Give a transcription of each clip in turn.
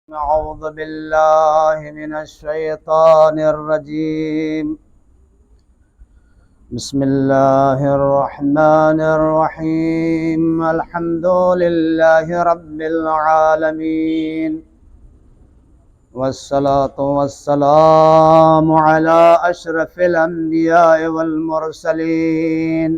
أعوذ بالله من الشيطان الرجيم. بسم الله الرحمن الرحيم. الحمد لله رب العالمين، والصلاة والسلام على أشرف الأنبياء والمرسلين.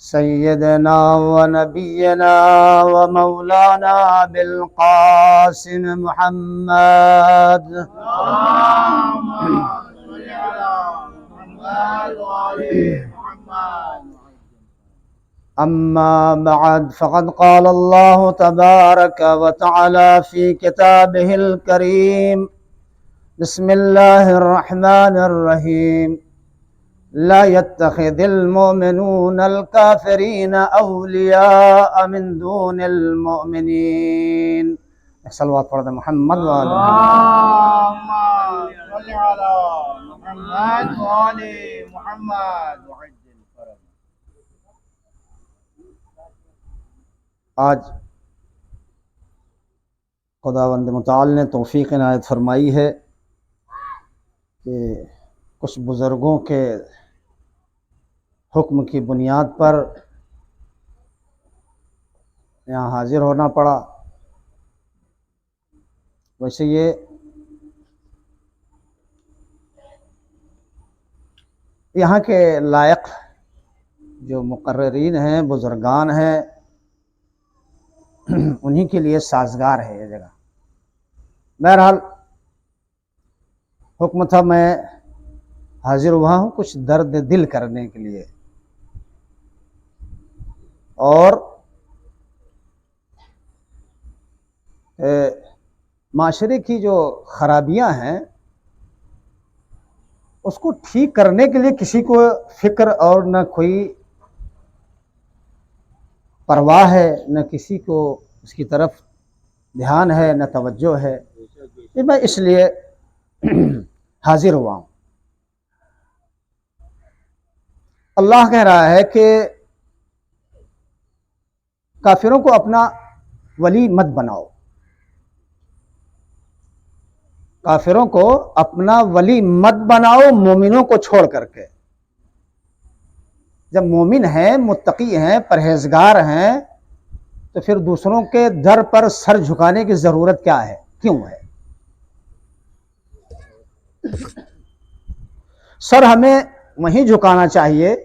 سيدنا ونبينا ومولانا بالقاسم محمد أما بعد، فقد قال الله تبارك وتعالى في كتابه الكريم: بسم الله الرحمن الرحيم. لا يتخذ المؤمنون الكافرين أولياء من دون المؤمنين. صلوات پڑھ دیں محمد وآل اللهم صل على محمد وآل محمد وعجل فرجهم. آج خداوند متعال نے توفیق عنایت فرمائی ہے کہ کچھ بزرگوں کے حکم کی بنیاد پر یہاں حاضر ہونا پڑا. ویسے یہ یہاں کے لائق جو مقررین ہیں، بزرگان ہیں، انہی کے لیے سازگار ہے یہ جگہ. بہرحال حکم تھا، میں حاضر ہوا ہوں کچھ درد دل کرنے کے لیے. اور معاشرے کی جو خرابیاں ہیں اس کو ٹھیک کرنے کے لیے کسی کو فکر اور نہ کوئی پرواہ ہے، نہ کسی کو اس کی طرف دھیان ہے، نہ توجہ ہے. میں اس لیے حاضر ہوا ہوں. اللہ کہہ رہا ہے کہ کافروں کو اپنا ولی مت بناؤ. کافروں کو اپنا ولی مت بناؤ مومنوں کو چھوڑ کر کے. جب مومن ہیں، متقی ہیں، پرہیزگار ہیں، تو پھر دوسروں کے در پر سر جھکانے کی ضرورت کیا ہے، کیوں ہے؟ سر ہمیں وہیں جھکانا چاہیے.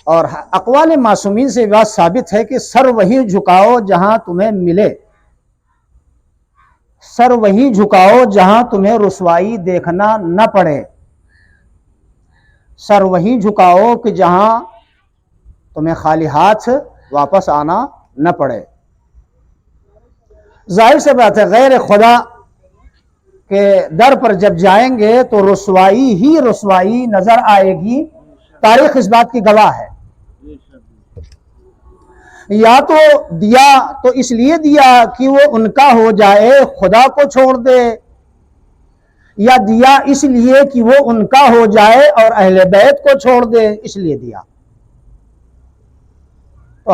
اور اقوال معصومین سے بات ثابت ہے کہ سر وہیں جھکاؤ جہاں تمہیں ملے. سر وہیں جھکاؤ جہاں تمہیں رسوائی دیکھنا نہ پڑے. سر وہیں جھکاؤ کہ جہاں تمہیں خالی ہاتھ واپس آنا نہ پڑے. ظاہر سے بات ہے، غیر خدا کے در پر جب جائیں گے تو رسوائی ہی رسوائی نظر آئے گی. تاریخ اس بات کی گواہ ہے. یا تو دیا تو اس لیے دیا کہ وہ ان کا ہو جائے، خدا کو چھوڑ دے، یا دیا اس لیے کہ وہ ان کا ہو جائے اور اہل بیت کو چھوڑ دے، اس لیے دیا. تو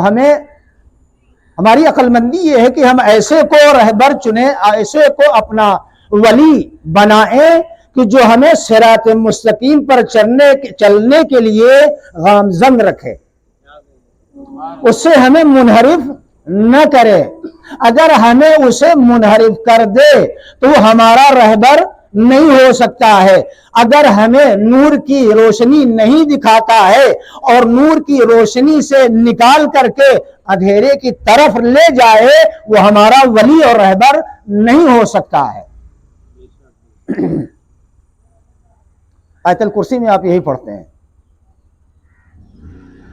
ہماری عقل مندی یہ ہے کہ ہم ایسے کو رہبر چنیں، ایسے کو اپنا ولی بنائیں کہ جو ہمیں صراط مستقیم پر چلنے کے لیے گامزن رکھے، اس سے ہمیں منحرف نہ کرے. اگر ہمیں اسے منحرف کر دے تو وہ ہمارا رہبر نہیں ہو سکتا ہے. اگر ہمیں نور کی روشنی نہیں دکھاتا ہے اور نور کی روشنی سے نکال کر کے اندھیرے کی طرف لے جائے، وہ ہمارا ولی اور رہبر نہیں ہو سکتا ہے. آیت الکرسی میں آپ یہی پڑھتے ہیں.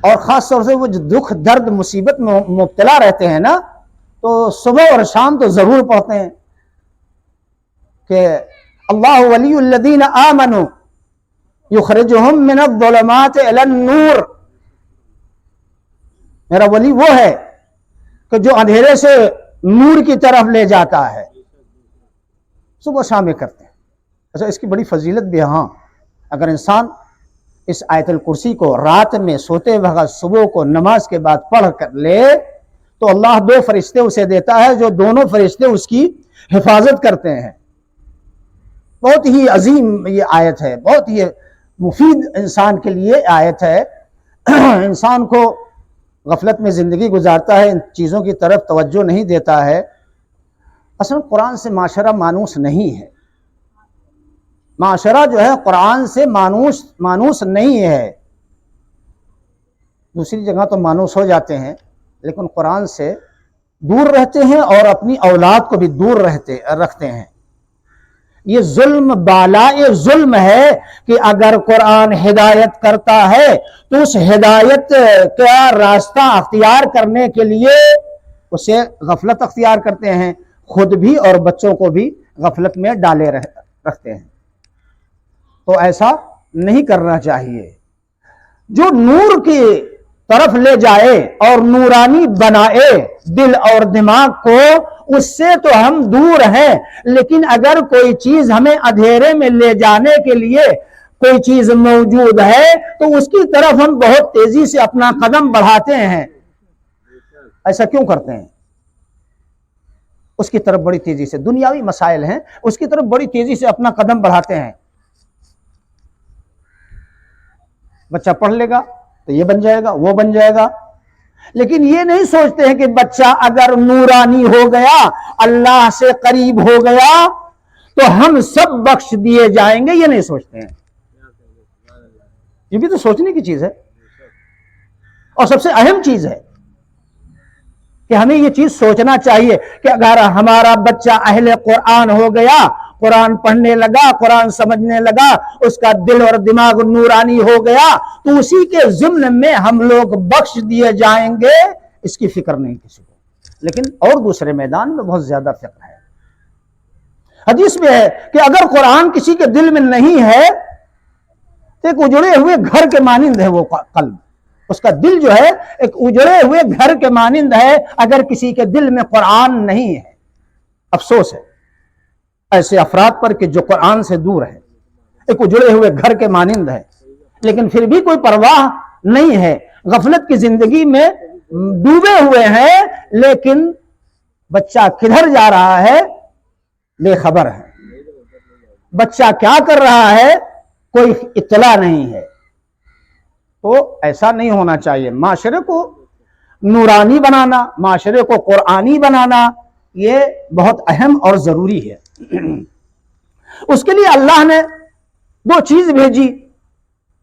اور خاص طور سے وہ جو دکھ درد مصیبت میں مبتلا رہتے ہیں نا، تو صبح اور شام تو ضرور پڑھتے ہیں کہ اللہ ولی الذین آمنوا یخرجہم من الظلمات الی النور. میرا ولی وہ ہے کہ جو اندھیرے سے نور کی طرف لے جاتا ہے. صبح شام یہ کرتے ہیں. اچھا، اس کی بڑی فضیلت بھی ہے. ہاں، اگر انسان اس آیت الکرسی کو رات میں سوتے وقت صبح کو نماز کے بعد پڑھ کر لے تو اللہ 2 فرشتے اسے دیتا ہے جو دونوں فرشتے اس کی حفاظت کرتے ہیں۔ بہت ہی عظیم یہ آیت ہے، بہت ہی مفید انسان کے لیے آیت ہے۔ انسان کو غفلت میں زندگی گزارتا ہے، ان چیزوں کی طرف توجہ نہیں دیتا ہے۔ اصل قرآن سے معاشرہ مانوس نہیں ہے، معاشرہ جو ہے قرآن سے مانوس نہیں ہے۔ دوسری جگہ تو مانوس ہو جاتے ہیں لیکن قرآن سے دور رہتے ہیں اور اپنی اولاد کو بھی دور رکھتے ہیں۔ یہ ظلم بالائے ظلم ہے کہ اگر قرآن ہدایت کرتا ہے تو اس ہدایت کا راستہ اختیار کرنے کے لیے اسے غفلت اختیار کرتے ہیں، خود بھی اور بچوں کو بھی غفلت میں ڈالے رکھتے ہیں۔ تو ایسا نہیں کرنا چاہیے۔ جو نور کی طرف لے جائے اور نورانی بنائے دل اور دماغ کو، اس سے تو ہم دور ہیں، لیکن اگر کوئی چیز ہمیں اندھیرے میں لے جانے کے لیے کوئی چیز موجود ہے تو اس کی طرف ہم بہت تیزی سے اپنا قدم بڑھاتے ہیں۔ ایسا کیوں کرتے ہیں؟ اس کی طرف بڑی تیزی سے، دنیاوی مسائل ہیں، اس کی طرف بڑی تیزی سے اپنا قدم بڑھاتے ہیں۔ بچہ پڑھ لے گا تو یہ بن جائے گا، وہ بن جائے گا، لیکن یہ نہیں سوچتے ہیں کہ بچہ اگر نورانی ہو گیا، اللہ سے قریب ہو گیا تو ہم سب بخش دیے جائیں گے۔ یہ نہیں سوچتے ہیں۔ یہ بھی تو سوچنے کی چیز ہے اور سب سے اہم چیز ہے کہ ہمیں یہ چیز سوچنا چاہیے کہ اگر ہمارا بچہ اہل قرآن ہو گیا، قرآن پڑھنے لگا، قرآن سمجھنے لگا، اس کا دل اور دماغ نورانی ہو گیا تو اسی کے ضمن میں ہم لوگ بخش دیے جائیں گے، اس کی فکر نہیں کسی کو۔ لیکن اور دوسرے میدان میں بہت زیادہ فکر ہے۔ حدیث میں ہے کہ اگر قرآن کسی کے دل میں نہیں ہے تو ایک اجڑے ہوئے گھر کے مانند ہے وہ قلب، اس کا دل جو ہے ایک اجڑے ہوئے گھر کے مانند ہے اگر کسی کے دل میں قرآن نہیں ہے۔ افسوس ہے ایسے افراد پر کہ جو قرآن سے دور ہے، ایک اجڑے ہوئے گھر کے مانند ہے، لیکن پھر بھی کوئی پرواہ نہیں ہے، غفلت کی زندگی میں ڈوبے ہوئے ہیں، لیکن بچہ کدھر جا رہا ہے بے خبر ہے، بچہ کیا کر رہا ہے کوئی اطلاع نہیں ہے۔ تو ایسا نہیں ہونا چاہیے۔ معاشرے کو نورانی بنانا، معاشرے کو قرآنی بنانا، یہ بہت اہم اور ضروری ہے۔ اس کے لیے اللہ نے 2 چیز بھیجی۔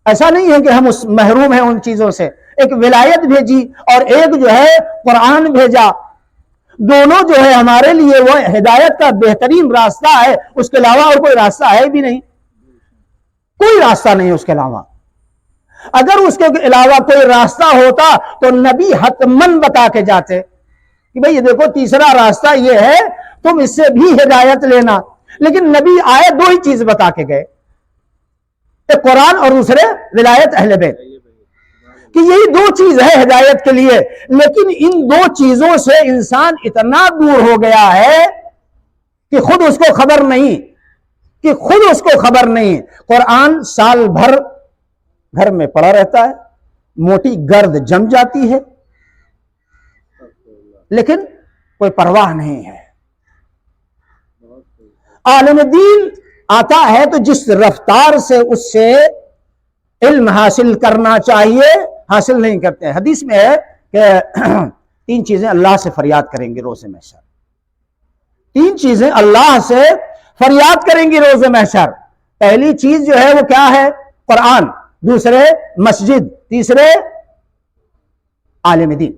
ایسا نہیں ہے کہ ہم محروم ہیں ان چیزوں سے۔ ایک ولایت بھیجی اور ایک جو ہے قرآن بھیجا۔ دونوں جو ہے ہمارے لیے وہ ہدایت کا بہترین راستہ ہے، اس کے علاوہ اور کوئی راستہ ہے بھی نہیں، کوئی راستہ نہیں اس کے علاوہ۔ اگر اس کے علاوہ کوئی راستہ ہوتا تو نبی حتمن بتا کے جاتے کہ بھئی یہ دیکھو تیسرا راستہ یہ ہے، تم اس سے بھی ہدایت لینا، لیکن نبی آئے 2 ہی چیز بتا کے گئے، ایک قرآن اور دوسرے ولایت اہل بیت، کہ یہی 2 چیز ہے ہدایت کے لیے۔ لیکن ان 2 چیزوں سے انسان اتنا دور ہو گیا ہے کہ خود اس کو خبر نہیں، قرآن سال بھر گھر میں پڑا رہتا ہے، موٹی گرد جم جاتی ہے، لیکن کوئی پرواہ نہیں ہے۔ عالم دین آتا ہے تو جس رفتار سے اس سے علم حاصل کرنا چاہیے حاصل نہیں کرتے ہیں۔ حدیث میں ہے کہ 3 چیزیں اللہ سے فریاد کریں گے روز محشر، 3 چیزیں اللہ سے فریاد کریں گی روز محشر۔ پہلی چیز جو ہے وہ کیا ہے؟ قرآن، دوسرے مسجد، تیسرے عالم دین۔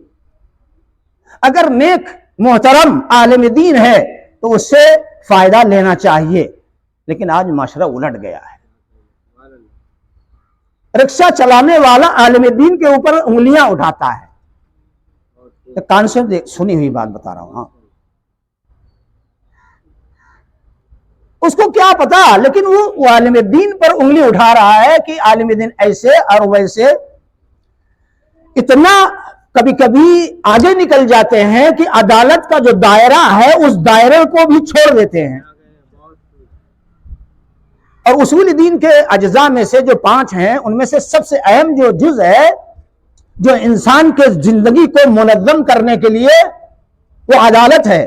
اگر نیک محترم عالم دین ہے تو اس سے فائدہ لینا چاہیے، لیکن آج معاشرہ الٹ گیا ہے۔ رکشہ چلانے والا عالم دین کے اوپر انگلیاں اٹھاتا ہے۔ کان سے سنی ہوئی بات بتا رہا ہوں، ہاں، اس کو کیا پتا، لیکن وہ عالم دین پر انگلی اٹھا رہا ہے کہ عالم دین ایسے اور ویسے۔ اتنا کبھی کبھی آگے نکل جاتے ہیں کہ عدالت کا جو دائرہ ہے اس دائرے کو بھی چھوڑ دیتے ہیں۔ اور اصول دین کے اجزاء میں سے جو 5 ہیں ان میں سے سب سے اہم جو جز ہے جو انسان کے زندگی کو منظم کرنے کے لیے وہ عدالت ہے.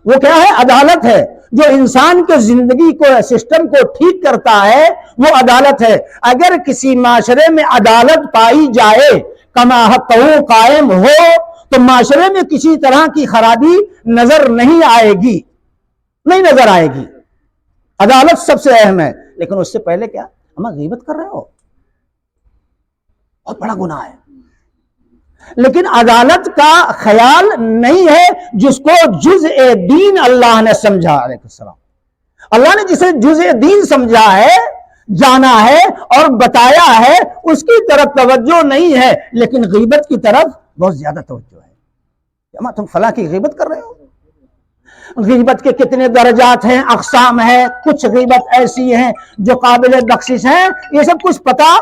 وہ کیا ہے؟ عدالت ہے. جو انسان کے زندگی کو سسٹم کو ٹھیک کرتا ہے وہ عدالت ہے. اگر کسی معاشرے میں عدالت پائی جائے کما حق قائم ہو تو معاشرے میں کسی طرح کی خرابی نظر نہیں آئے گی، نہیں نظر آئے گی. عدالت سب سے اہم ہے. لیکن اس سے پہلے کیا ہم غیبت کر رہے ہو؟ بہت بڑا گناہ ہے. لیکن عدالت کا خیال نہیں ہے جس کو جزء دین اللہ نے سمجھا. علیہ السلام اللہ نے جسے جزء دین سمجھا ہے، جانا ہے اور بتایا ہے، اس کی طرف توجہ نہیں ہے، لیکن غیبت کی طرف بہت زیادہ توجہ ہے. اما تم فلاں کی غیبت کر رہے ہو. غیبت کے کتنے درجات ہیں، اقسام ہیں. کچھ غیبت ایسی ہیں جو قابل بخشش ہیں، یہ سب کچھ پتا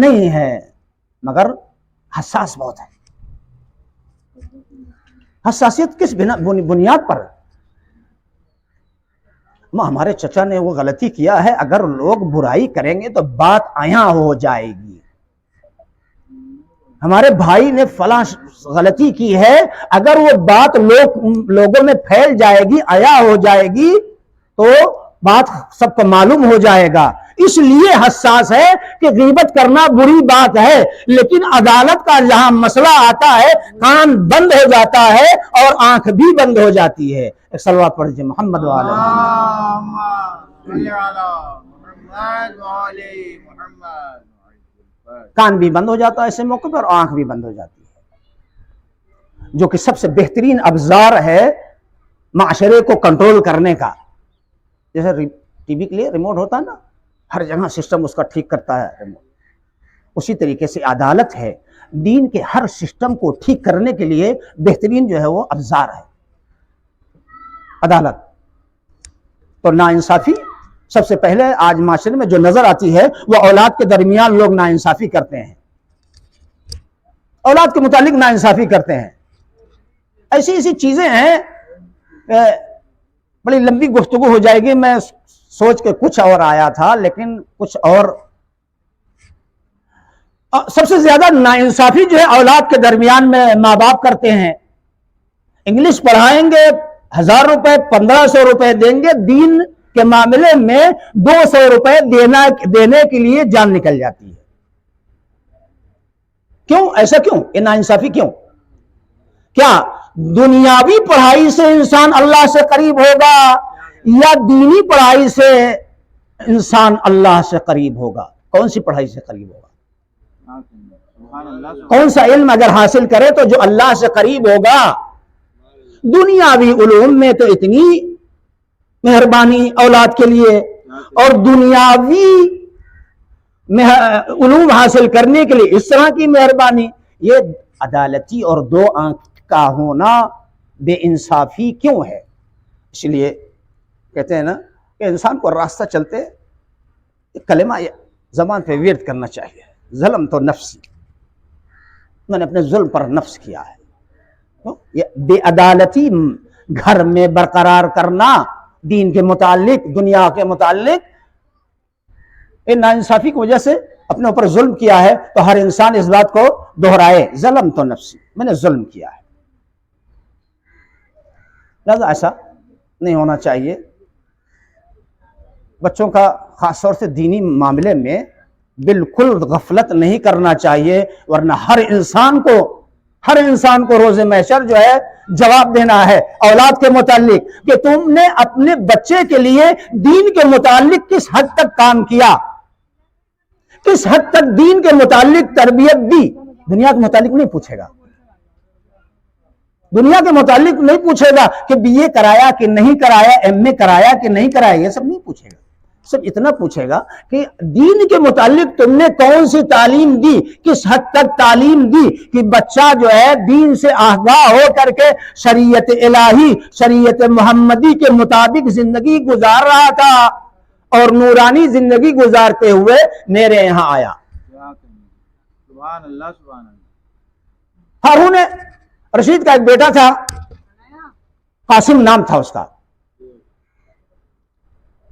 نہیں ہے، مگر حساس بہت ہے. حساسیت کس بنیاد پر؟ ہمارے چچا نے وہ غلطی کیا ہے، اگر لوگ برائی کریں گے تو بات عیاں ہو جائے گی. ہمارے بھائی نے فلاں غلطی کی ہے، اگر وہ بات لوگوں میں پھیل جائے گی، عیاں ہو جائے گی تو بات سب کو معلوم ہو جائے گا. اس لیے حساس ہے کہ غیبت کرنا بری بات ہے، لیکن عدالت کا جہاں مسئلہ آتا ہے کان بند ہو جاتا ہے اور آنکھ بھی بند ہو جاتی ہے. ایک صلوات پڑھ لیجیے محمد وعلی اللهم صل على محمد وعلى محمد. کان بھی بند ہو جاتا ہے ایسے موقع پر، اور آنکھ بھی بند ہو جاتی ہے، جو کہ سب سے بہترین ابزار ہے معاشرے کو کنٹرول کرنے کا. جیسے ٹی وی کے لیے ریموٹ ہوتا ہے نا، ہر جگہ سسٹم اس کا ٹھیک کرتا ہے ریموٹ. اسی طریقے سے عدالت ہے، دین کے ہر سسٹم کو ٹھیک کرنے کے لیے بہترین جو ہے وہ ابزار ہے عدالت. تو ناانصافی سب سے پہلے آج معاشرے میں جو نظر آتی ہے وہ اولاد کے درمیان لوگ ناانصافی کرتے ہیں، اولاد کے متعلق ناانصافی کرتے ہیں. ایسی ایسی چیزیں ہیں، بڑی لمبی گفتگو ہو جائے گی. میں سوچ کے کچھ اور آیا تھا لیکن کچھ اور. سب سے زیادہ ناانصافی جو ہے اولاد کے درمیان میں ماں باپ کرتے ہیں. انگلش پڑھائیں گے، 1000 روپے 1500 روپے دیں گے، دین کے معاملے میں 200 روپے دینے کے لیے جان نکل جاتی ہے. کیوں ایسا؟ کیوں یہ ناانصافی کیوں؟ کیا دنیاوی پڑھائی سے انسان اللہ سے قریب ہوگا یا دینی پڑھائی سے انسان اللہ سے قریب ہوگا؟ کون سی پڑھائی سے قریب ہوگا؟ کون سا علم اگر حاصل کرے تو جو اللہ سے قریب ہوگا؟ دنیاوی علوم میں تو اتنی مہربانی اولاد کے لیے، اور دنیاوی علوم حاصل کرنے کے لیے اس طرح کی مہربانی. یہ عدالتی اور 2 آنکھ کا ہونا بے انصافی کیوں ہے؟ اس لیے کہتے ہیں نا کہ انسان کو راستہ چلتے کلمہ زبان پہ ورد کرنا چاہیے. ظلم تو نفسی، میں نے اپنے ظلم پر نفس کیا ہے. یہ بے عدالتی گھر میں برقرار کرنا دین کے متعلق، دنیا کے متعلق، یہ ناانصافی کی وجہ سے اپنے اوپر ظلم کیا ہے. تو ہر انسان اس بات کو دہرائے، ظلم تو نفسی، میں نے ظلم کیا ہے. لہذا ایسا نہیں ہونا چاہیے. بچوں کا خاص طور سے دینی معاملے میں بالکل غفلت نہیں کرنا چاہیے، ورنہ ہر انسان کو روز محشر جو ہے جواب دینا ہے اولاد کے متعلق کہ تم نے اپنے بچے کے لیے دین کے متعلق کس حد تک کام کیا، کس حد تک دین کے متعلق تربیت دی. دنیا کے متعلق نہیں پوچھے گا، دنیا کے متعلق نہیں پوچھے گا کہ بی اے کرایا کہ نہیں کرایا، ایم اے کرایا کہ نہیں کرایا، یہ سب نہیں پوچھے گا. صرف اتنا پوچھے گا کہ دین کے متعلق تم نے کون سی تعلیم دی، کس حد تک تعلیم دی کہ بچہ جو ہے دین سے آگاہ ہو کر کے شریعت الہی، شریعت محمدی کے مطابق زندگی گزار رہا تھا اور نورانی زندگی گزارتے ہوئے میرے یہاں آیا. سبحان اللہ سبحان اللہ. ہارون رشید کا ایک بیٹا تھا، قاسم نام تھا اس کا.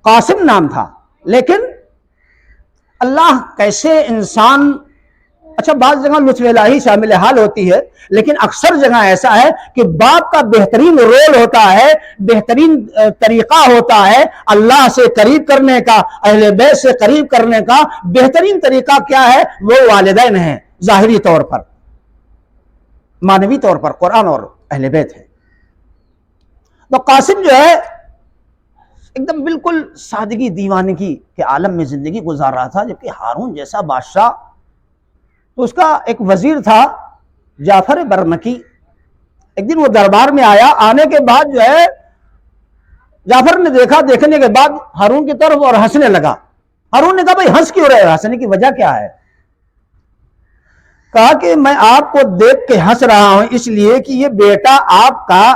قاسم نام تھا، لیکن اللہ کیسے انسان، اچھا بعض جگہ لطف الہی شامل حال ہوتی ہے، لیکن اکثر جگہ ایسا ہے کہ باپ کا بہترین رول ہوتا ہے، بہترین طریقہ ہوتا ہے اللہ سے قریب کرنے کا، اہل بیت سے قریب کرنے کا بہترین طریقہ کیا ہے؟ وہ والدین ہیں، ظاہری طور پر، معنوی طور پر قرآن اور اہل بیت ہے۔ تو قاسم جو ہے ایک دم بالکل سادگی دیوانگی کے عالم میں زندگی گزار رہا تھا، جبکہ ہارون جیسا بادشاہ، تو اس کا ایک وزیر تھا جعفر برمکی۔ ایک دن وہ دربار میں آیا، آنے کے بعد جو ہے جعفر نے دیکھا، دیکھنے کے بعد ہارون کی طرف اور ہنسنے لگا۔ ہارون نے کہا بھائی ہنس کیوں رہے؟ ہنسنے کی وجہ کیا ہے؟ کہا کہ میں آپ کو دیکھ کے ہنس رہا ہوں اس لیے کہ یہ بیٹا آپ کا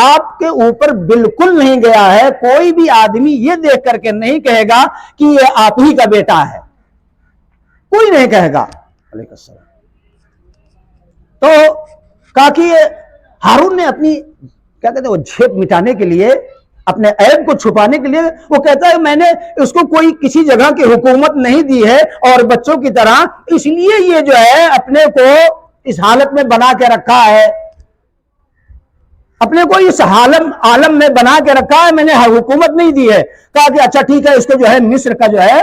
آپ کے اوپر بالکل نہیں گیا ہے، کوئی بھی آدمی یہ دیکھ کر کے نہیں کہے گا کہ یہ آپ ہی کا بیٹا ہے، کوئی نہیں کہے گا۔ علیہ السلام۔ تو کہا کہ ہارون نے اپنی کیا کہتے ہیں وہ جھیپ مٹانے کے لیے، اپنے عیب کو چھپانے کے لیے، وہ کہتا ہے میں نے اس کو کوئی کسی جگہ کی حکومت نہیں دی ہے اور بچوں کی طرح، اس لیے یہ جو ہے اپنے کو اس حالت میں بنا کے رکھا ہے، اپنے کو اس عالم میں بنا کے رکھا ہے، میں نے حکومت نہیں دی ہے۔ کہا کہ اچھا ٹھیک ہے، اس کو جو ہے مصر کا جو ہے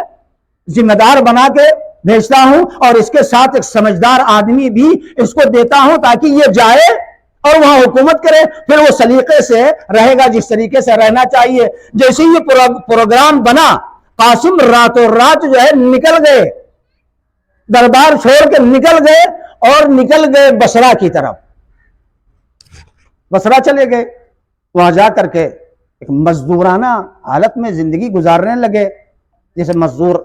ذمہ دار بنا کے بھیجتا ہوں، اور اس کے ساتھ ایک سمجھدار آدمی بھی اس کو دیتا ہوں تاکہ یہ جائے اور وہاں حکومت کرے، پھر وہ سلیقے سے رہے گا جس طریقے سے رہنا چاہیے۔ جیسے یہ پروگرام بنا، قاسم راتوں رات جو ہے نکل گئے، دربار چھوڑ کے نکل گئے، اور نکل گئے بصرہ کی طرف۔ بصرہ چلے گئے، وہاں جا کر کے ایک مزدورانہ حالت میں زندگی گزارنے لگے، جیسے مزدور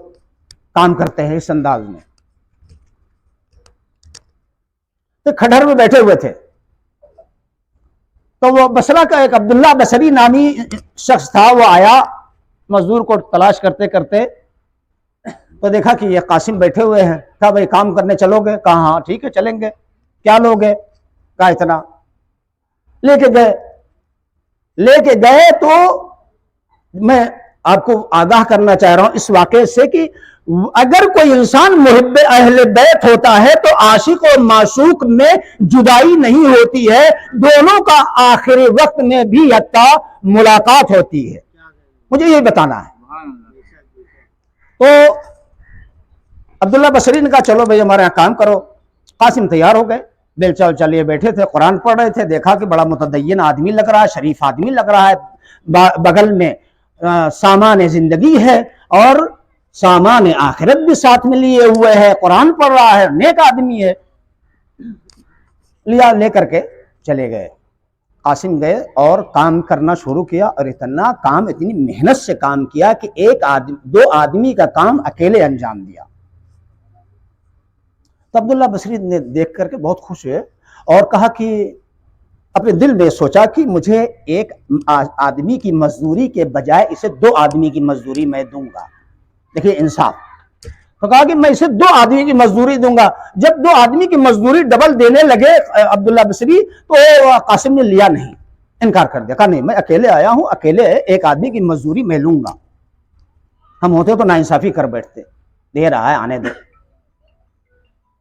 کام کرتے ہیں اس انداز میں۔ تو کھڈر میں بیٹھے ہوئے تھے، تو وہ بصرہ کا ایک عبداللہ بصری نامی شخص تھا، وہ آیا مزدور کو تلاش کرتے کرتے، تو دیکھا کہ یہ قاسم بیٹھے ہوئے ہیں۔ کہا بھائی کام کرنے چلو گے؟ کہا ہاں ٹھیک ہے چلیں گے۔ کیا لوگے؟ کہا اتنا۔ لے کے گئے تو میں آپ کو آگاہ کرنا چاہ رہا ہوں اس واقعے سے کہ اگر کوئی انسان محب اہل بیت ہوتا ہے تو عاشق اور معشوق میں جدائی نہیں ہوتی ہے، دونوں کا آخری وقت میں بھی حتیٰ ملاقات ہوتی ہے۔ مجھے یہی بتانا ہے۔ تو عبداللہ بصری نے کہا چلو بھائی ہمارے یہاں کام کرو۔ قاسم تیار ہو گئے، بیلچا ویلچا لیے بیٹھے تھے، قرآن پڑھ رہے تھے۔ دیکھا کہ بڑا متدین آدمی لگ رہا ہے، شریف آدمی لگ رہا ہے، بغل میں سامان زندگی ہے اور سامان آخرت بھی ساتھ میں لیے ہوئے ہے، قرآن پڑھ رہا ہے، نیک آدمی ہے۔ لے کر کے چلے گئے۔ قاسم گئے اور کام کرنا شروع کیا، اور اتنی محنت سے کام کیا کہ دو آدمی کا کام اکیلے انجام دیا۔ تو عبداللہ بصری نے دیکھ کر کے بہت خوش ہوئے اور کہا کہ اپنے دل میں سوچا کہ مجھے ایک آدمی کی مزدوری کے بجائے اسے 2 آدمی کی مزدوری میں دوں گا۔ دیکھیے انصاف۔ تو کہا کہ میں اسے 2 آدمی کی مزدوری دوں گا۔ جب 2 آدمی کی مزدوری ڈبل دینے لگے عبداللہ بصری، تو قاسم نے لیا نہیں، انکار کر دیا۔ کہا نہیں میں اکیلے آیا ہوں، اکیلے ایک آدمی کی مزدوری میں لوں گا، ہم ہوتے تو ناانصافی کر بیٹھتے۔ دے رہا ہے آنے دو،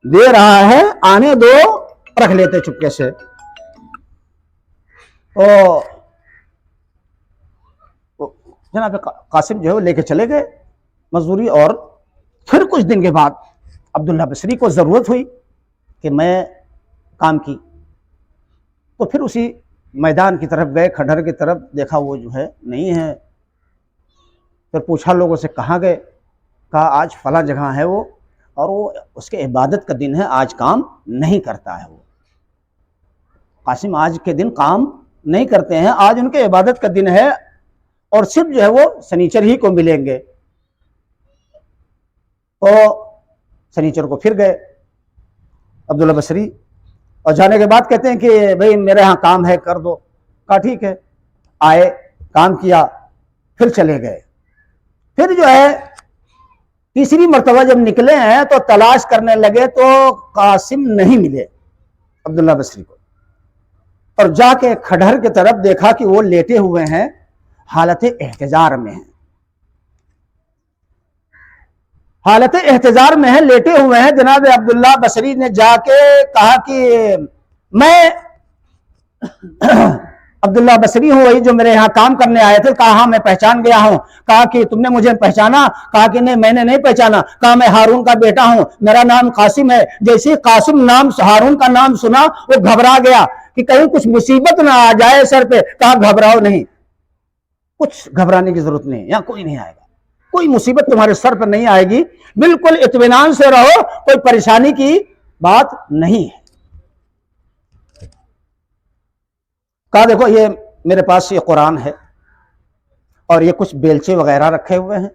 دے رہا ہے آنے دو، رکھ لیتے چپکے سے۔ جناب قاسم جو ہے وہ لے کے چلے گئے مزدوری، اور پھر کچھ دن کے بعد عبداللہ بصری کو ضرورت ہوئی کہ میں کام کی، تو پھر اسی میدان کی طرف گئے، کھڈر کی طرف، دیکھا وہ جو ہے نہیں ہے۔ پھر پوچھا لوگوں سے کہاں گئے؟ کہا آج فلاں جگہ ہے وہ، اور وہ اس کے عبادت کا دن ہے، آج کام نہیں کرتا ہے وہ۔ قاسم آج کے دن کام نہیں کرتے ہیں، آج ان کے عبادت کا دن ہے، اور صرف جو ہے وہ سنیچر ہی کو ملیں گے۔ تو سنیچر کو پھر گئے عبداللہ بصری، اور جانے کے بعد کہتے ہیں کہ بھئی میرے ہاں کام ہے کر دو۔ کہا ٹھیک ہے، آئے کام کیا، پھر چلے گئے۔ پھر جو ہے تیسری مرتبہ جب نکلے ہیں تو تلاش کرنے لگے تو قاسم نہیں ملے عبداللہ بصری کو، اور جا کے کھڈر کی طرف دیکھا کہ وہ لیٹے ہوئے ہیں، حالت احتضار میں ہیں۔ حالت احتضار میں ہیں، لیٹے ہوئے ہیں، جناب عبداللہ بصری نے جا کے کہا کہ میں عبداللہ بصری ہوں، وہی جو میرے یہاں کام کرنے آئے تھے. کہا ہاں میں پہچان گیا ہوں. کہا کہ تم نے مجھے پہچانا؟ کہا کہ نہیں میں نے نہیں پہچانا. کہا میں ہارون کا بیٹا ہوں، میرا نام قاسم ہے. جیسے ہی قاسم نام ہارون کا نام سنا وہ گھبرا گیا کہ کہیں کچھ مصیبت نہ آ جائے سر پہ. کہا گھبراؤ نہیں، کچھ گھبرانے کی ضرورت نہیں، یہاں کوئی نہیں آئے گا، کوئی مصیبت تمہارے سر پر نہیں آئے گی، بالکل اطمینان سے رہو، کوئی پریشانی کی بات نہیں ہے. کہا دیکھو یہ میرے پاس یہ قرآن ہے اور یہ کچھ بیلچے وغیرہ رکھے ہوئے ہیں،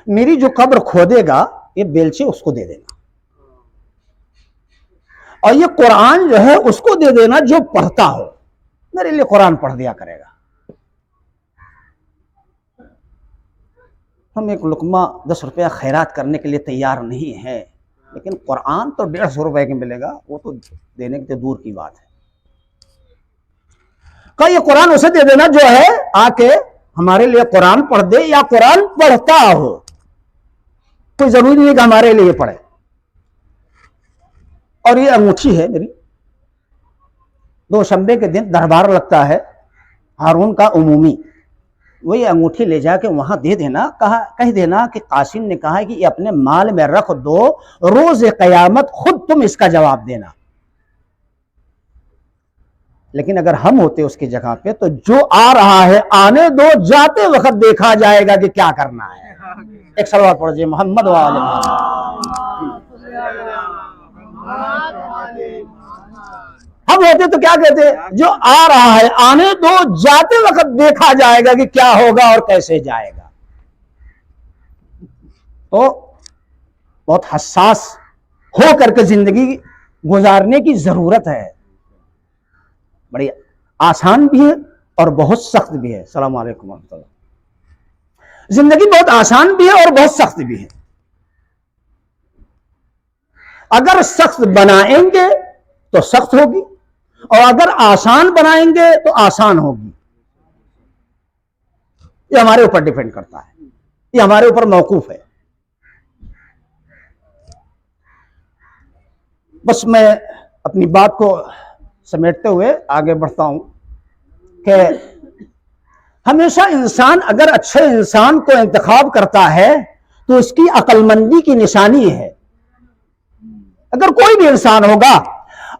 میری جو قبر کھودے گا یہ بیلچے اس کو دے دینا، اور یہ قرآن جو ہے اس کو دے دینا جو پڑھتا ہو، میرے لیے قرآن پڑھ دیا کرے گا. ہم ایک لقمہ 10 روپیہ خیرات کرنے کے لیے تیار نہیں ہے، لیکن قرآن تو 150 روپے کے ملے گا، وہ تو دینے کے دور کی بات ہے. کہ یہ قرآن اسے دے دینا جو ہے آ کے ہمارے لیے قرآن پڑھ دے یا قرآن پڑھتا ہو، کوئی ضروری نہیں کہ ہمارے لیے پڑھے. اور یہ انگوٹھی ہے میری، دوشنبے کے دن دربار لگتا ہے ہارون کا عمومی، وہی انگوٹھی لے جا کے وہاں دے دینا. کہہ دینا کہ قاسم نے کہا کہ یہ اپنے مال میں رکھ دو، روز قیامت خود تم اس کا جواب دینا. لیکن اگر ہم ہوتے اس کی جگہ پہ تو جو آ رہا ہے آنے دو، جاتے وقت دیکھا جائے گا کہ کیا کرنا ہے. ایک صلوات پڑھ دیجیے محمد وآل محمد. ہم ہوتے تو کیا کہتے؟ جو آ رہا ہے آنے دو، جاتے وقت دیکھا جائے گا کہ کیا ہوگا اور کیسے جائے گا. تو بہت حساس ہو کر کے زندگی گزارنے کی ضرورت ہے. بڑی آسان بھی ہے اور بہت سخت بھی ہے. السلام علیکم ورحمۃ اللہ. زندگی بہت آسان بھی ہے اور بہت سخت بھی ہے. اگر سخت بنائیں گے تو سخت ہوگی، اور اگر آسان بنائیں گے تو آسان ہوگی. یہ ہمارے اوپر ڈیپینڈ کرتا ہے، یہ ہمارے اوپر موقوف ہے. بس میں اپنی بات کو سمیٹتے ہوئے آگے بڑھتا ہوں کہ ہمیشہ انسان اگر اچھے انسان کو انتخاب کرتا ہے تو اس کی عقل مندی کی نشانی ہے. اگر کوئی بھی انسان ہوگا،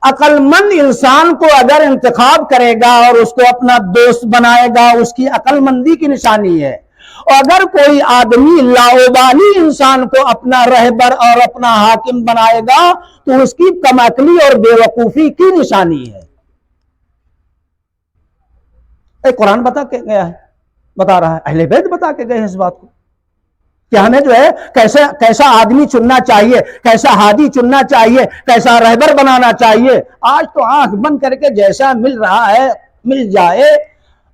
عقل مند انسان کو اگر انتخاب کرے گا اور اس کو اپنا دوست بنائے گا، اس کی عقل مندی کی نشانی ہے. اور اگر کوئی آدمی لاؤبالی انسان کو اپنا رہبر اور اپنا حاکم بنائے گا تو اس کی کم عقلی اور بے وقوفی کی نشانی ہے. ایک قرآن بتا رہا ہے، اہل بیت بتا کے گئے ہیں اس بات کو کہ ہمیں جو ہے کیسا آدمی چننا چاہیے، کیسا ہادی چننا چاہیے، کیسا رہبر بنانا چاہیے. آج تو آنکھ بند کر کے جیسا مل رہا ہے مل جائے،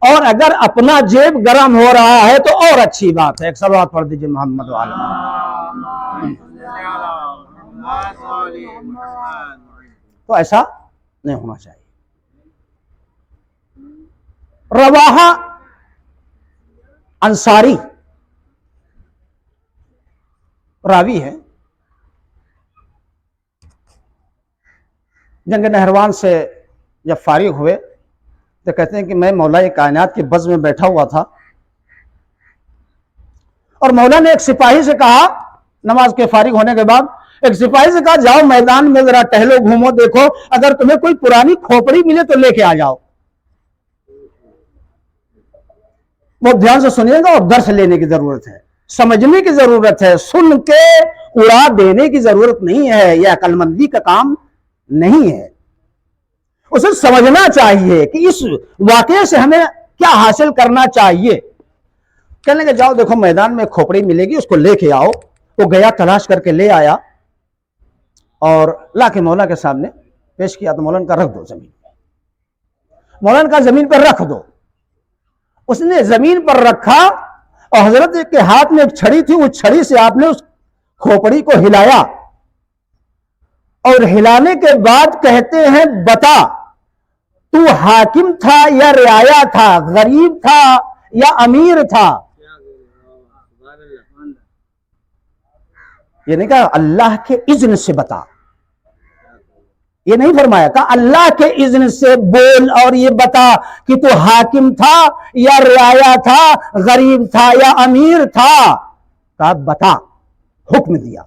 اور اگر اپنا جیب گرم ہو رہا ہے تو اور اچھی بات ہے. ایک صلوات پڑھ دیجیے محمد وعلی محمد. تو ایسا نہیں ہونا چاہیے. رواحہ انصاری راوی ہے، جنگ نہروان سے جب فارغ ہوئے تو کہتے ہیں کہ میں مولا کائنات کے بز میں بیٹھا ہوا تھا، اور مولا نے ایک سپاہی سے کہا، نماز کے فارغ ہونے کے بعد ایک سپاہی سے کہا جاؤ میدان میں ذرا ٹہلو گھومو، دیکھو اگر تمہیں کوئی پرانی کھوپڑی ملے تو لے کے آ جاؤ. بہت دھیان سے سنیے گا، اور درس لینے کی ضرورت ہے، سمجھنے کی ضرورت ہے، سن کے اڑا دینے کی ضرورت نہیں ہے. یہ عقل مندی کا کام نہیں ہے. اسے سمجھنا چاہیے کہ اس واقعے سے ہمیں کیا حاصل کرنا چاہیے. کہنے کہ جاؤ دیکھو میدان میں کھوپڑی ملے گی، اس کو لے کے آؤ. وہ گیا تلاش کر کے لے آیا اور لا کے مولا کے سامنے پیش کیا. تو مولانا کا رکھ دو زمین پہ، مولانا کا زمین پر رکھ دو. اس نے زمین پر رکھا اور حضرت کے ہاتھ میں ایک چھڑی تھی، اس چھڑی سے آپ نے اس کھوپڑی کو ہلایا، اور ہلانے کے بعد کہتے ہیں بتا تو حاکم تھا یا رعایا تھا، غریب تھا یا امیر تھا؟ یہ نہیں کہا اللہ کے اذن سے بتا، یہ نہیں فرمایا، کہا اللہ کے اذن سے بول اور یہ بتا کہ تو حاکم تھا یا رعایا تھا، غریب تھا یا امیر تھا، کہا بتا، حکم دیا۔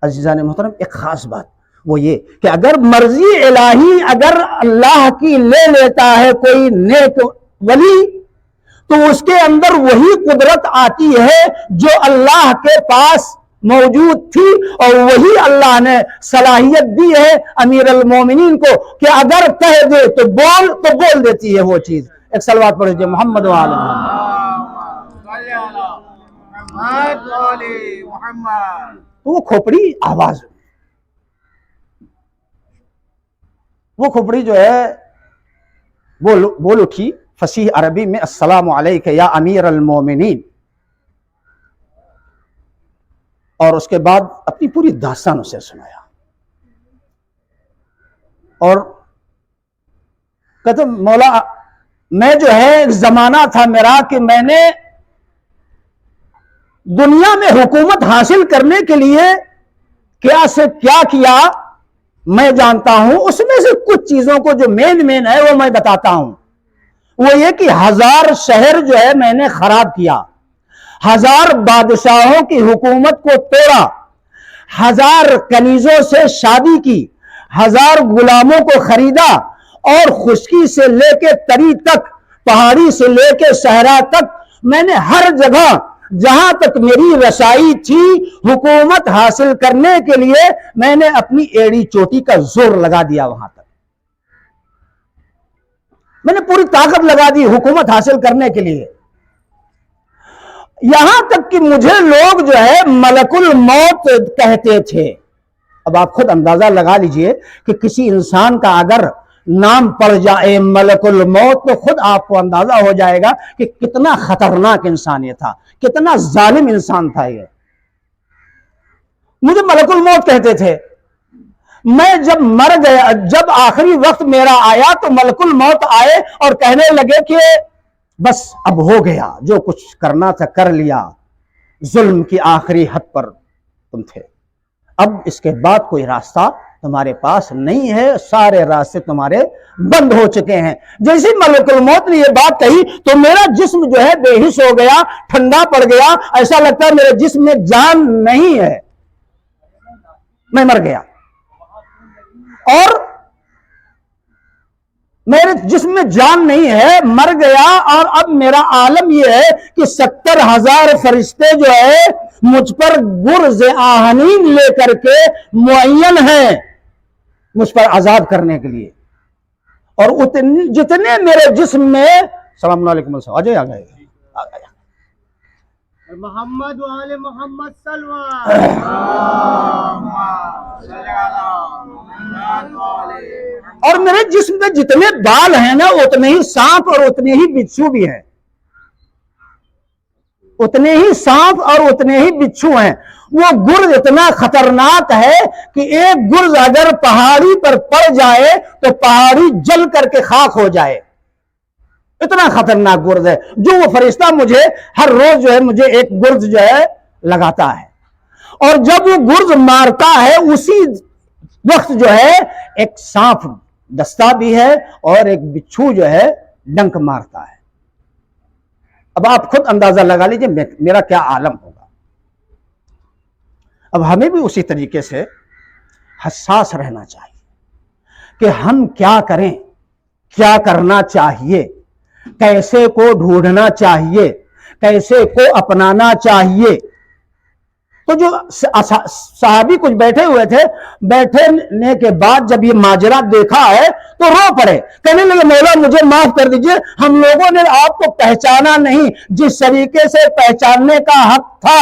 عزیزان محترم، ایک خاص بات وہ یہ کہ اگر مرضی الہی اگر اللہ کی لے لیتا ہے کوئی نیک ولی، تو اس کے اندر وہی قدرت آتی ہے جو اللہ کے پاس موجود تھی، اور وہی اللہ نے صلاحیت دی ہے امیر المومنین کو کہ اگر کہہ دے تو بول دیتی ہے وہ چیز۔ ایک صلوات پڑھ لیجیے محمد و آل محمد۔ صلی علی محمد و علی محمد۔ تو وہ کھوپڑی آواز، وہ کھوپڑی جو ہے بول اٹھی فصیح عربی میں، السلام علیک یا امیر المومنین، اور اس کے بعد اپنی پوری داستان اسے سنایا، اور کہتے مولا میں جو ہے ایک زمانہ تھا میرا کہ میں نے دنیا میں حکومت حاصل کرنے کے لیے کیا سے کیا کیا میں جانتا ہوں، اس میں سے کچھ چیزوں کو جو مین ہے وہ میں بتاتا ہوں۔ وہ یہ کہ 1000 شہر جو ہے میں نے خراب کیا، 1000 بادشاہوں کی حکومت کو توڑا، 1000 کنیزوں سے شادی کی، 1000 غلاموں کو خریدا، اور خشکی سے لے کے تری تک، پہاڑی سے لے کے صحرا تک، میں نے ہر جگہ جہاں تک میری رسائی تھی حکومت حاصل کرنے کے لیے میں نے اپنی ایڑی چوٹی کا زور لگا دیا، وہاں تک میں نے پوری طاقت لگا دی حکومت حاصل کرنے کے لیے، یہاں تک کہ مجھے لوگ جو ہے ملک الموت کہتے تھے۔ اب آپ خود اندازہ لگا لیجئے کہ کسی انسان کا اگر نام پڑ جائے ملک الموت تو خود آپ کو اندازہ ہو جائے گا کہ کتنا خطرناک انسان یہ تھا، کتنا ظالم انسان تھا یہ۔ مجھے ملک الموت کہتے تھے۔ میں جب مر گیا، جب آخری وقت میرا آیا تو ملک الموت آئے اور کہنے لگے کہ بس اب ہو گیا، جو کچھ کرنا تھا کر لیا، ظلم کی آخری حد پر تم تھے، اب اس کے بعد کوئی راستہ تمہارے پاس نہیں ہے، سارے راستے تمہارے بند ہو چکے ہیں۔ جیسے ملک الموت نے یہ بات کہی تو میرا جسم جو ہے بے ہوش ہو گیا، ٹھنڈا پڑ گیا، ایسا لگتا ہے میرے جسم میں جان نہیں ہے، میں مر گیا، اور میرے جسم میں جان نہیں ہے، مر گیا، اور اب میرا عالم یہ ہے کہ 70,000 فرشتے جو ہے مجھ پر گرز آہنین لے کر کے معین ہیں مجھ پر عذاب کرنے کے لیے، اور جتنے میرے جسم میں السلام علیکم آ گئے محمد و آل محمد صلی اللہ اور میرے جسم میں جتنے بال ہیں نا اتنے ہی سانپ اور اتنے ہی بچھو بھی ہیں، اتنے ہی سانپ اور اتنے ہی بچھو ہیں۔ وہ گرز اتنا خطرناک ہے کہ ایک گرز اگر پہاڑی پر پڑ جائے تو پہاڑی جل کر کے خاک ہو جائے، اتنا خطرناک گرز ہے۔ جو وہ فرشتہ مجھے ہر روز جو ہے مجھے ایک گرز جو ہے لگاتا ہے، اور جب وہ گرز مارتا ہے اسی وقت جو ہے ایک سانپ دستہ بھی ہے اور ایک بچھو جو ہے ڈنک مارتا ہے۔ اب آپ خود اندازہ لگا لیجئے میرا کیا عالم ہوگا۔ اب ہمیں بھی اسی طریقے سے حساس رہنا چاہیے کہ ہم کیا کریں، کیا کرنا چاہیے، کیسے کو ڈھونڈنا چاہیے، کیسے کو اپنانا چاہیے۔ تو جو صحابی کچھ بیٹھے ہوئے تھے، بیٹھنے کے بعد جب یہ ماجرا دیکھا ہے تو رو پڑے، کہنے لگے مولا مجھے معاف کر دیجئے، ہم لوگوں نے آپ کو پہچانا نہیں، جس طریقے سے پہچاننے کا حق تھا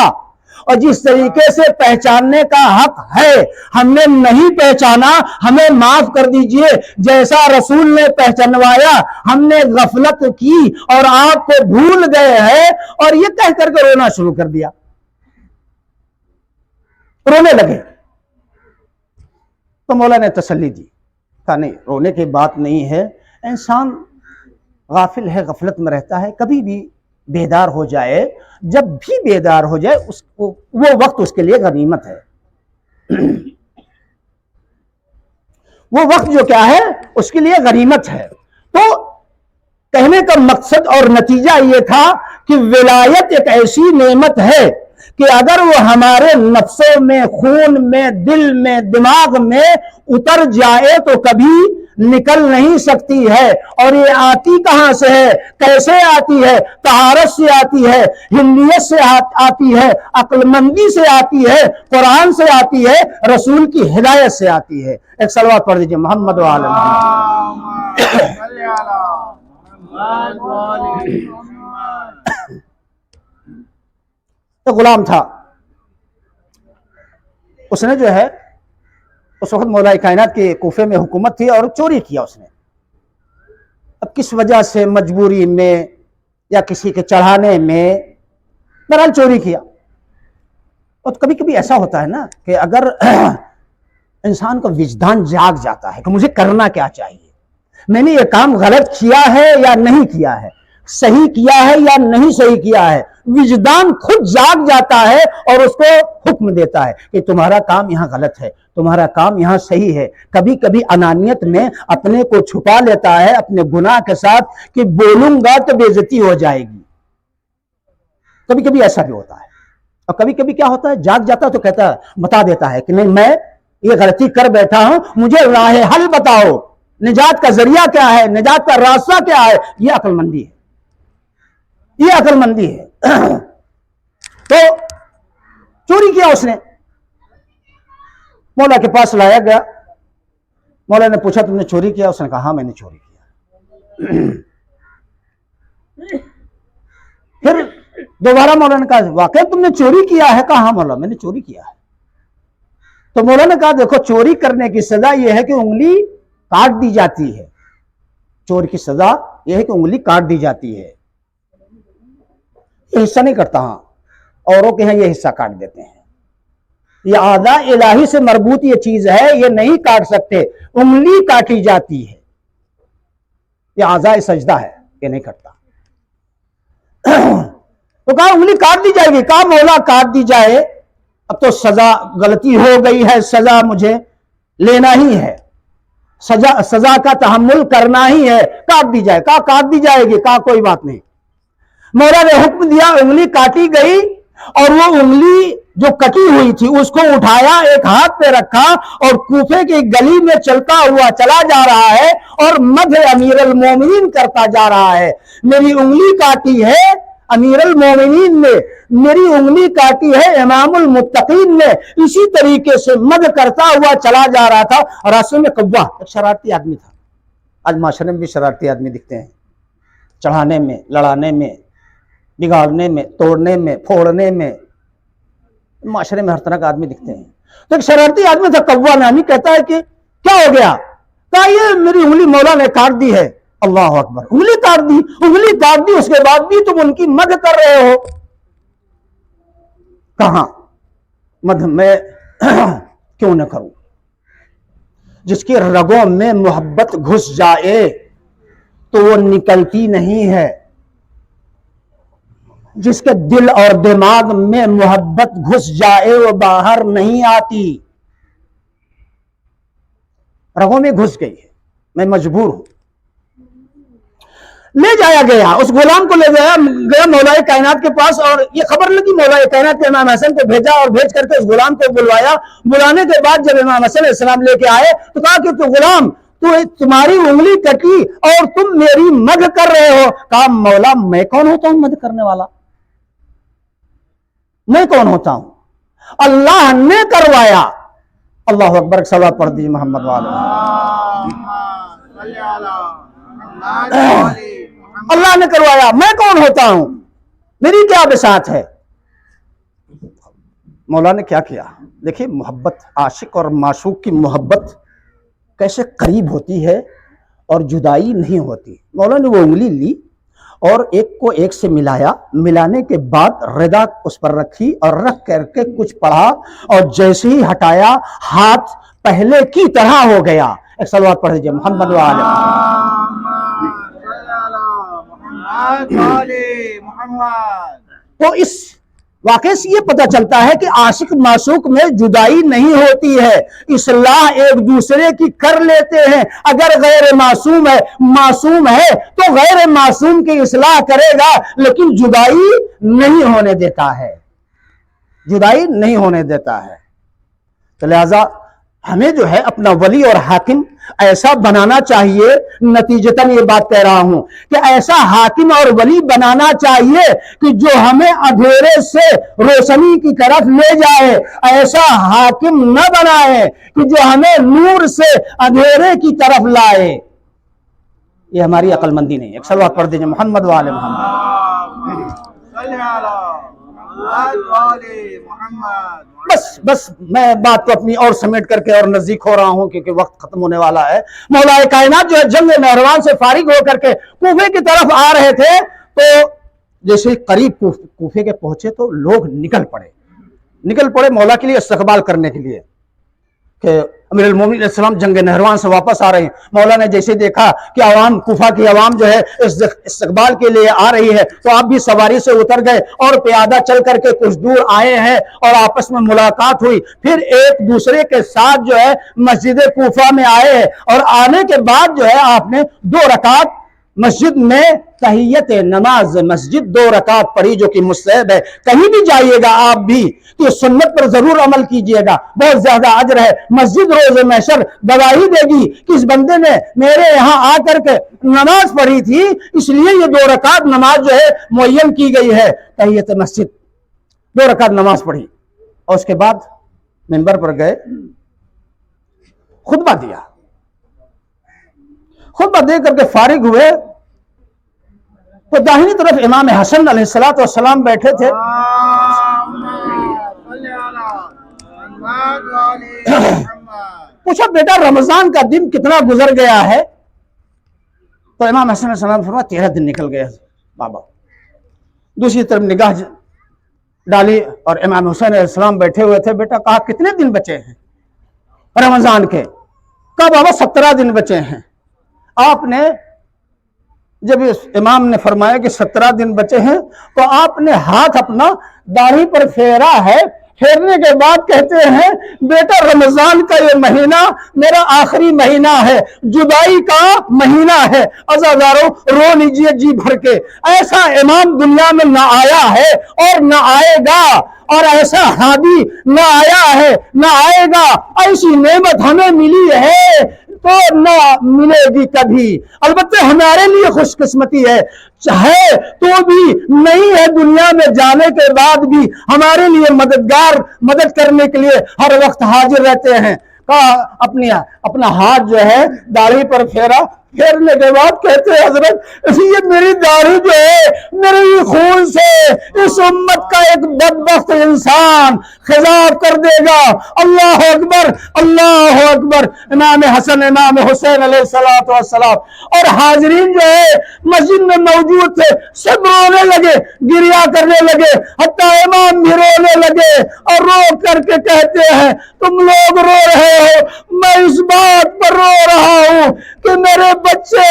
اور جس طریقے سے پہچاننے کا حق ہے ہم نے نہیں پہچانا، ہمیں معاف کر دیجئے، جیسا رسول نے پہچانوایا ہم نے غفلت کی اور آپ کو بھول گئے ہیں، اور یہ کہہ کر کے رونا شروع کر دیا، رونے لگے۔ تو مولا نے تسلی دی، کہا نہیں رونے کی بات نہیں ہے، انسان غافل ہے، غفلت میں رہتا ہے، کبھی بھی بیدار ہو جائے، جب بھی بیدار ہو جائے وہ وقت اس کے لیے غنیمت ہے. وہ وقت جو کیا ہے اس کے لیے غنیمت ہے. تو کہنے کا مقصد اور نتیجہ یہ تھا کہ ولایت ایک ایسی نعمت ہے کہ اگر وہ ہمارے نفسوں میں، خون میں، دل میں، دماغ میں اتر جائے تو کبھی نکل نہیں سکتی ہے. اور یہ آتی کہاں سے ہے، کیسے آتی ہے؟ طہارت سے آتی ہے، ہندیت سے آتی ہے، عقل مندی سے آتی ہے، قرآن سے آتی ہے، رسول کی ہدایت سے آتی ہے. ایک صلوات پڑھ دیجئے محمد و آل محمد. صلی علی محمد و آل محمد. تو غلام تھا، اس نے جو ہے اس وقت مولا کائنات کے کوفے میں حکومت تھی اور چوری کیا اس نے. اب کس وجہ سے، مجبوری میں یا کسی کے چڑھانے میں، بہرحال چوری کیا. اور کبھی کبھی ایسا ہوتا ہے نا کہ اگر انسان کا وجدان جاگ جاتا ہے کہ مجھے کرنا کیا چاہیے، میں نے یہ کام غلط کیا ہے یا نہیں کیا ہے، صحیح کیا ہے یا نہیں صحیح کیا ہے، وجدان خود جاگ جاتا ہے اور اس کو حکم دیتا ہے کہ تمہارا کام یہاں غلط ہے، تمہارا کام یہاں صحیح ہے. کبھی کبھی انانیت میں اپنے کو چھپا لیتا ہے اپنے گناہ کے ساتھ کہ بولوں گا تو بے عزتی ہو جائے گی. کبھی کبھی ایسا بھی ہوتا ہے. اور کبھی کبھی کیا ہوتا ہے، جاگ جاتا ہے تو کہتا ہے، بتا دیتا ہے کہ نہیں، میں یہ غلطی کر بیٹھا ہوں، مجھے راہ حل بتاؤ، نجات کا ذریعہ کیا ہے، نجات کا راستہ کیا ہے. یہ عقل مندی ہے، یہ عقل مندی ہے. تو چوری کیا اس نے، مولا کے پاس لایا گیا. مولا نے پوچھا تم نے چوری کیا؟ اس نے کہا ہاں میں نے چوری کیا. پھر دوبارہ مولا نے کہا واقعی تم نے چوری کیا ہے؟ کہا ہاں مولا میں نے چوری کیا ہے. تو مولا نے کہا دیکھو، چوری کرنے کی سزا یہ ہے کہ انگلی کاٹ دی جاتی ہے. چور کی سزا یہ ہے کہ انگلی کاٹ دی جاتی ہے. یہ حصہ نہیں کٹتا، ہاں اوروں کے ہیں یہ حصہ کاٹ دیتے ہیں. یہ اعضاء الہی سے مربوط یہ چیز ہے، یہ نہیں کاٹ سکتے، انگلی کاٹی جاتی ہے. یہ اعضاء سجدہ ہے، یہ نہیں کٹتا. تو کہا انگلی کاٹ دی جائے گی. کہا مولا کاٹ دی جائے، اب تو سزا، غلطی ہو گئی ہے، سزا مجھے لینا ہی ہے، سزا کا تحمل کرنا ہی ہے، کاٹ دی جائے. کہا کاٹ دی جائے گی. کہا کوئی بات نہیں. مولا نے حکم دیا، انگلی کاٹی گئی اور وہ انگلی جو کٹی ہوئی تھی اس کو اٹھایا، ایک ہاتھ پہ رکھا اور کوفے کی گلی میں چلتا ہوا چلا جا رہا ہے اور مدح امیر المومنین کرتا جا رہا ہے. میری انگلی کاٹی ہے امیر المومنین نے، میری انگلی کاٹی ہے امام المتقین نے. اسی طریقے سے مدح کرتا ہوا چلا جا رہا تھا. راستے میں کوا ایک شرارتی آدمی تھا. آج معاشرے میں بھی شرارتی آدمی دکھتے ہیں، چڑھانے میں، لڑانے میں، بگاڑنے میں، توڑنے میں، پھوڑنے میں، معاشرے میں ہر طرح کا آدمی دکھتے ہیں. تو ایک شرارتی آدمی تھا کوا نامی. کہتا ہے کہ کیا ہو گیا؟ کہا یہ میری انگلی مولا نے کاٹ دی ہے. اللہ اکبر، انگلی کاٹ دی؟ انگلی کاٹ دی اس کے بعد بھی تم ان کی مدح کر رہے ہو؟ کہاں مدح میں کیوں نہ کروں؟ جس کی رگوں میں محبت گھس جائے تو وہ نکلتی نہیں ہے. جس کے دل اور دماغ میں محبت گھس جائے وہ باہر نہیں آتی. رگوں میں گھس گئی ہے، میں مجبور ہوں. لے جایا گیا، اس غلام کو لے گیا مولا کائنات کے پاس. اور یہ خبر لگی، مولا کائنات کے امام حسن کو بھیجا اور بھیج کر کے اس غلام کو بلوایا. بلانے کے بعد جب امام حسن علیہ السلام لے کے آئے تو کہا کہ تو غلام، تمہاری انگلی کٹی اور تم میری مدح کر رہے ہو. کہا مولا میں کون ہوتا ہوں مدح کرنے والا؟ میں کون ہوتا ہوں؟ اللہ نے کروایا. اللہ اکبر، صلوات پڑھ دیجیے محمد والے. اللہ نے کروایا، میں کون ہوتا ہوں؟ میری کیا بساط ہے؟ مولا نے کیا کیا؟ دیکھیں محبت، عاشق اور معشوق کی محبت کیسے قریب ہوتی ہے اور جدائی نہیں ہوتی. مولا نے وہ انگلی لی اور ایک کو ایک سے ملایا. ملانے کے بعد ردا اس پر رکھی اور رکھ کر کے کچھ پڑھا اور جیسے ہی ہٹایا ہاتھ پہلے کی طرح ہو گیا. ایک صلوات پڑھ دیجیے محمد و آل محمد. محمد والی محمد. تو اس واقعے سے یہ پتہ چلتا ہے کہ عاشق معشوق میں جدائی نہیں ہوتی ہے، اصلاح ایک دوسرے کی کر لیتے ہیں. اگر غیر معصوم ہے تو غیر معصوم کی اصلاح کرے گا، لیکن جدائی نہیں ہونے دیتا ہے، جدائی نہیں ہونے دیتا ہے. تو لہذا ہمیں جو ہے اپنا ولی اور حاکم ایسا بنانا چاہیے. نتیجتاً یہ بات کہہ رہا ہوں کہ ایسا حاکم اور ولی بنانا چاہیے کہ جو ہمیں اندھیرے سے روشنی کی طرف لے جائے. ایسا حاکم نہ بنائے کہ جو ہمیں نور سے اندھیرے کی طرف لائے. یہ ہماری عقل مندی نہیں ہے. ایک صلوات پڑھ دیجئے محمد وآل محمد. صلی علی محمد والی محمد. بس میں بات کو اپنی اور سمیٹ کر کے اور نزدیک ہو رہا ہوں کیونکہ وقت ختم ہونے والا ہے. مولا کائنات جو ہے جنگ نہروان سے فارغ ہو کر کے کوفے کی طرف آ رہے تھے تو جیسے قریب کوفے کے پہنچے تو لوگ نکل پڑے مولا کے لیے استقبال کرنے کے لیے کہ امیر المومنین علیہ السلام جنگ نہروان سے واپس آ رہے ہیں. مولا نے جیسے دیکھا کہ عوام کوفہ کی عوام جو ہے استقبال کے لیے آ رہی ہے تو آپ بھی سواری سے اتر گئے اور پیادہ چل کر کے کچھ دور آئے ہیں اور آپس میں ملاقات ہوئی. پھر ایک دوسرے کے ساتھ جو ہے مسجد کوفہ میں آئے ہیں اور آنے کے بعد جو ہے آپ نے 2 رکعت مسجد میں تحیت نماز مسجد 2 رکعت پڑھی جو کہ مستحب ہے. کہیں بھی جائیے گا آپ بھی تو سنت پر ضرور عمل کیجئے گا، بہت زیادہ اجر ہے. مسجد روز محشر گواہی دے گی کہ اس بندے نے میرے یہاں آ کر کے نماز پڑھی تھی، اس لیے یہ 2 رکعت نماز جو ہے معین کی گئی ہے. تحیت مسجد 2 رکعت نماز پڑھی اور اس کے بعد منبر پر گئے، خطبہ دیا. خطبہ دے کر کے فارغ ہوئے تو داہنی طرف امام حسن علیہ السلام بیٹھے تھے. صلی علی محمد والی محمد. پوچھا بیٹا رمضان کا دن کتنا گزر گیا ہے؟ تو امام حسن علیہ السلام فرمایا 13 دن نکل گئے بابا. دوسری طرف نگاہ ڈالی اور امام حسین علیہ السلام بیٹھے ہوئے تھے. بیٹا کہا کتنے دن بچے ہیں رمضان کے؟ کہا بابا 17 دن بچے ہیں. آپ نے جب امام نے فرمایا کہ 17 دن بچے ہیں تو آپ نے ہاتھ اپنا داڑھی پر پھیرا ہے. پھیرنے کے بعد کہتے ہیں بیٹا رمضان کا یہ مہینہ میرا آخری مہینہ ہے، جدائی کا مہینہ ہے. عزاداروں رو لیجئے جی بھر کے. ایسا امام دنیا میں نہ آیا ہے اور نہ آئے گا، اور ایسا ہادی نہ آیا ہے نہ آئے گا. ایسی نعمت ہمیں ملی ہے تو نہ ملے گی کبھی. البتہ ہمارے لیے خوش قسمتی ہے، چاہے تو بھی نہیں ہے دنیا میں جانے کے بعد بھی ہمارے لیے مدد کرنے کے لیے ہر وقت حاضر رہتے ہیں. اپنا ہاتھ جو ہے داڑھی پر پھیرنے کے بعد کہتے ہیں حضرت یہ میری داڑھی جو ہے میرے خون سے اس امت کا ایک بدبخت انسان خضاب کر دے گا. اللہ اکبر اللہ اکبر. امام حسن امام حسین علیہ السلام اور حاضرین جو ہے مسجد میں موجود تھے سب رونے لگے، گریا کرنے لگے، حتیٰ امام بھی رونے لگے اور رو کر کے کہتے ہیں تم لوگ رو رہے ہو، میں اس بات پر رو رہا ہوں کہ میرے بچے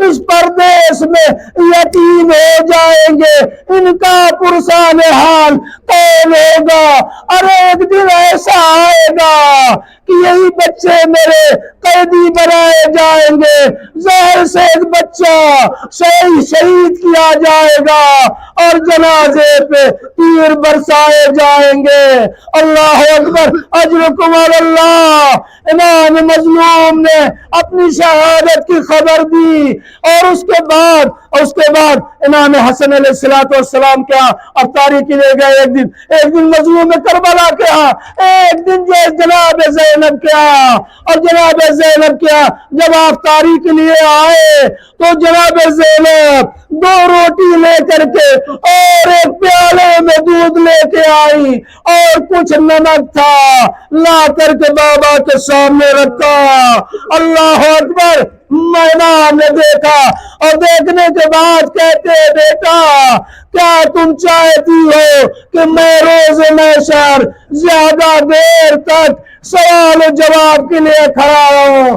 اس پردیس میں یتیم ہو جائیں گے، ان کا پرسان حال کون ہوگا؟ اور ایک دن ایسا آئے گا کہ یہی بچے میرے قیدی بنائے جائیں گے، زہر سے ایک بچہ شہید کیا جائے گا اور جنازے پہ تیر برسائے جائیں گے. اللہ اکبر. اجرکم علی اللہ. امام مظلوم نے اپنی شہادت کی خبر دی اور اس کے بعد امام حسن علیہ السلام کیا افطاری کے لیے گئے. ایک دن مظلوم کربلا کیا، ایک دن جو جناب زینب کیا. اور جناب زینب کیا جب افطاری کے لیے آئے تو جناب زینب 2 روٹی لے کر کے اور ایک پیالے میں دودھ لے کے آئی اور کچھ نمک تھا لا کر کے بابا کے سامنے رکھا. اللہ اکبر. امام نے دیکھا اور دیکھنے کے بعد کہتے بیٹا کیا تم چاہتی ہو کہ میں روز محشر زیادہ دیر تک سوال و جواب کے لیے کھڑا ہوں؟